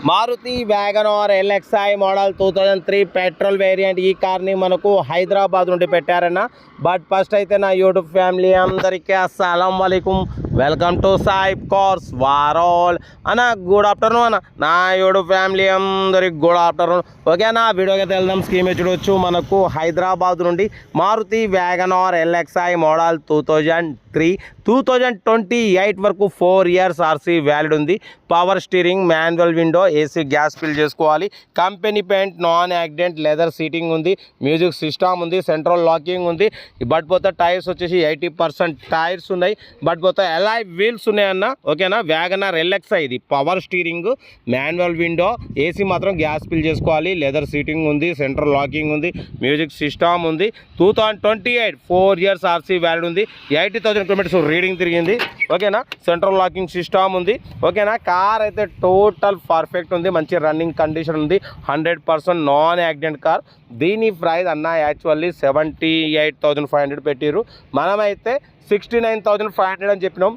Maruti WagonR LXI model 2003 petrol variant. ఈ కార్ని మనకు హైదరాబాద్ నుండి పెట్టారన్న. బట్ ఫస్ట్ అయితే నా యూట్యూబ్ ఫ్యామిలీ అందరికీ అస్సలం వాలేకుం, వెల్కమ్ టు సాయిబ్ కార్స్ వారోల్ అన్న. గుడ్ ఆఫ్టర్నూన్ అన్న. నా యూట్యూబ్ ఫ్యామిలీ అందరికి గుడ్ ఆఫ్టర్నూన్. ఓకేనా, వీడియోకి వెళ్దాం. స్కీమ్ చూడొచ్చు. మనకు హైదరాబాద్ నుండి మారుతి వ్యాగనార్ ఎల్ఎక్స్ఐ మోడల్ 2003 2028 వరకు 4 years ఆర్సీ వ్యాలిడ్ ఉంది. Power steering, manual window, AC, gas fill చేసుకోవాలి. Company paint, non accident, leather seating ఉంది, మ్యూజిక్ సిస్టమ్ ఉంది, సెంట్రల్ లాకింగ్ ఉంది. బట్ పోతే టైర్స్ వచ్చేసి 80% టైర్స్ ఉన్నాయి. బట్ పోతే అలాయ్ వీల్స్ ఉన్నాయన్న. ఓకేనా, వ్యాగనార్ ఎల్ఎక్స్ఐ ఇది power steering, manual window, AC మాత్రం గ్యాస్ ఫిల్ చేసుకోవాలి. లెదర్ సీటింగ్ ఉంది, సెంట్రల్ లాకింగ్ ఉంది, మ్యూజిక్ సిస్టమ్ ఉంది. 2028 4 years ఆర్సీ వ్యాలిడ్ ఉంది. 80,000 kilometers రీడింగ్ తిరిగింది. ఓకేనా, సెంట్రల్ లాకింగ్ సిస్టమ్ ఉంది. ఓకేనా, కార్ అయితే టోటల్ పర్ఫెక్ట్ ఉంది, మంచి రన్నింగ్ కండిషన్ ఉంది. 100% నాన్ యాక్సిడెంట్ కార్. దీని ప్రైస్ అన్న యాక్చువల్లీ 78,500 పెట్టిరు. మనమైతే 69,500 అని చెప్పినాం.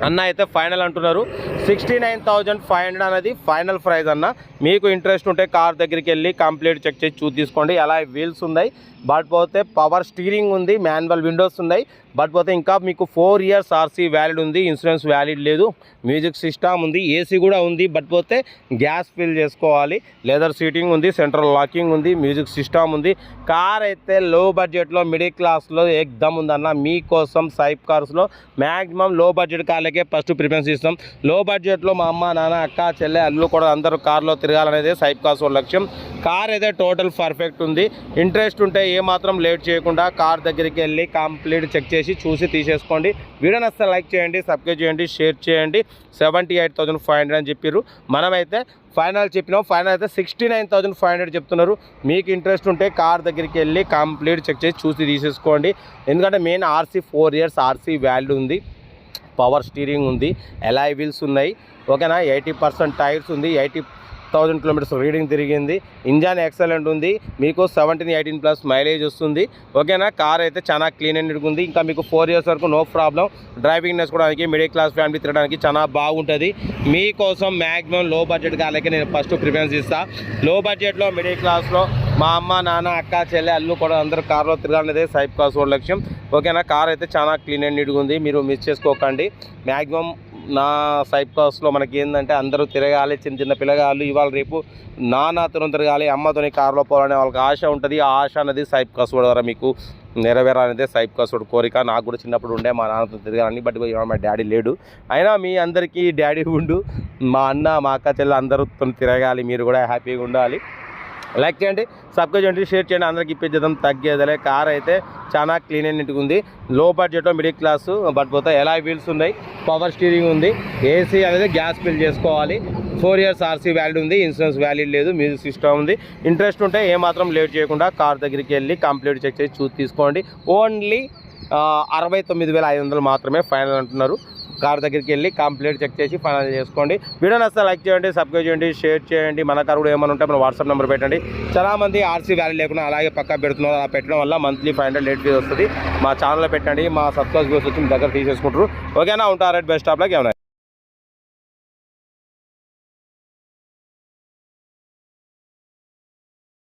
అన్న అయితే ఫైనల్ అంటున్నారు. 69,500 అనేది ఫైనల్ ప్రైస్ అన్న. మీకు ఇంట్రెస్ట్ ఉంటే కార్ దగ్గరికి వెళ్ళి కంప్లీట్ చెక్ చేసి చూసి తీసుకోండి. అలా వీల్స్ ఉన్నాయి, బట్ పోతే పవర్ స్టీరింగ్ ఉంది, మాన్యువల్ విండోస్ ఉన్నాయి. బట్ పోతే ఇంకా మీకు 4 years ఆర్సీ వ్యాలిడ్ ఉంది, ఇన్సూరెన్స్ వ్యాలిడ్ లేదు. మ్యూజిక్ సిస్టమ్ ఉంది, ఏసీ కూడా ఉంది. బట్ పోతే గ్యాస్ ఫిల్ చేసుకోవాలి. లెదర్ సీటింగ్ ఉంది, సెంట్రల్ లాకింగ్ ఉంది, మ్యూజిక్ సిస్టమ్ ఉంది. కార్ అయితే లో బడ్జెట్లో మిడిల్ క్లాస్లో ఎక్దమ్ ఉందన్న. మీకోసం సైబ్ కార్స్లో మ్యాక్సిమం లో బడ్జెట్ కార్లకే ఫస్ట్ ప్రిఫరెన్స్ ఇస్తాం. లో బడ్జెట్లో మా అమ్మ, నాన్న, అక్క, చెల్లె, అల్లు కూడా అందరూ కార్లో తిరగాలనేది సైబ్ కార్స్ లక్ష్యం. కార్ అయితే టోటల్ పర్ఫెక్ట్ ఉంది. ఇంట్రెస్ట్ ఉంటే ఏమాత్రం లేట్ చేయకుండా కార్ దగ్గరికి వెళ్ళి కంప్లీట్ చెక్ చేసి చూసి తీసేసుకోండి. వీడియో నచ్చితే లైక్ చేయండి, సబ్స్క్రైబ్ చేయండి, షేర్ చేయండి. 78,500 అని చెప్పారు. మనమైతే ఫైనల్ చెప్పినాం. ఫైనల్ అయితే 69,500 చెప్తున్నారు. మీకు ఇంట్రెస్ట్ ఉంటే కార్ దగ్గరికి వెళ్ళి కంప్లీట్ చెక్ చేసి చూసి తీసేసుకోండి. ఎందుకంటే main RC 4 years RC valid ఉంది, పవర్ స్టీరింగ్ ఉంది, అలాయ్ వీల్స్ ఉన్నాయి. ఓకేనా, 80% టైర్స్ ఉంది, 80,000 kilometers రీడింగ్ తిరిగింది. ఇంజన్ ఎక్సలెంట్ ఉంది. మీకు 17-18+ మైలేజ్ వస్తుంది. ఓకేనా, కార్ అయితే చాలా క్లీన్ అండ్ ఉంది. ఇంకా మీకు 4 years వరకు నో ప్రాబ్లం. డ్రైవింగ్ నేర్చుకోవడానికి, మిడిల్ క్లాస్ ఫ్యామిలీ తిరగడానికి చాలా బాగుంటుంది. మీకోసం మ్యాక్సిమం లో బడ్జెట్ కార్లకి నేను ఫస్ట్ ప్రిఫరెన్స్ ఇస్తాను. లో బడ్జెట్లో మిడిల్ క్లాస్లో మా అమ్మ, నాన్న, అక్క, చెల్లె, అల్లు కూడా అందరూ కార్లో తిరగాలనేదే సైబ్ కార్స్ లక్ష్యం. ఓకేనా, కార్ అయితే చాలా క్లీన్ అండ్ నీట్గా ఉంది. మీరు మిస్ చేసుకోకండి. మ్యాక్సిమం నా సైబ్ కార్స్లో మనకి ఏంటంటే అందరూ తిరగాలి. చిన్న చిన్న పిల్లగాళ్ళు ఇవాళ రేపు నాన్నతో తిరగాలి, అమ్మతోని కార్లో పోవాలనే వాళ్ళకి ఆశ ఉంటుంది. ఆ ఆశ అనేది సైబ్ కార్స్ ద్వారా మీకు నెరవేరాలనేదే సైబ్ కార్స్ కోరిక. నాకు కూడా చిన్నప్పుడు ఉండే మా నాన్నతో తిరగాలని. బట్ మా డాడీ లేడు. అయినా మీ అందరికీ డాడీ ఉండు. మా అన్న, మా అక్క, చెల్లె అందరితో తిరగాలి. మీరు కూడా హ్యాపీగా ఉండాలి. లైక్ చేయండి, సబ్స్క్రైబ్ చేయండి, షేర్ చేయండి. అందరికి ఇప్పించేద్దాం, తగ్గేదలే. కార్ అయితే చాలా క్లీన్ అండ్ నీట్గా ఉంది. లో బడ్జెట్లో మిడిల్ క్లాసు. బట్ పోతే అలాయ్ వీల్స్ ఉన్నాయి, పవర్ స్టీరింగ్ ఉంది, ఏసీ అనేది గ్యాస్ ఫిల్ చేసుకోవాలి. 4 years ఆర్సీ వ్యాలిడ్ ఉంది, ఇన్సూరెన్స్ వ్యాలిడ్ లేదు, మ్యూజిక్ సిస్టమ్ ఉంది. ఇంట్రెస్ట్ ఉంటే ఏమాత్రం లేట్ చేయకుండా కార్ దగ్గరికి వెళ్ళి కంప్లీట్ చెక్ చేసి చూసి తీసుకోండి. ఓన్లీ 69,500 మాత్రమే ఫైనల్ అంటున్నారు. కార్ దగ్గరికి వెళ్ళి కంప్లీట్ చెక్ చేసి ఫైనల్ చేసుకోండి. వీడియో నచ్చితే లైక్ చేయండి, సబ్స్క్రైబ్ చేయండి, షేర్ చేయండి. మన కార్ కూడా ఏమైనా ఉంటే మన వాట్సాప్ నెంబర్ పెట్టండి. చాలామంది ఆర్సీ వ్యాలిడ్ లేకుండా అలాగే పక్కా పెడుతున్నారు. అలా పెట్టడం వల్ల మంత్లీ 500 లేట్ ఫీజ్ వస్తుంది. మా ఛానల్లో పెట్టండి, మా సబ్స్క్రైబ్ వచ్చి మీ దగ్గర తీసేసుకుంటారు. ఓకేనా, ఉంటారు. Best of luck. ఏమైనా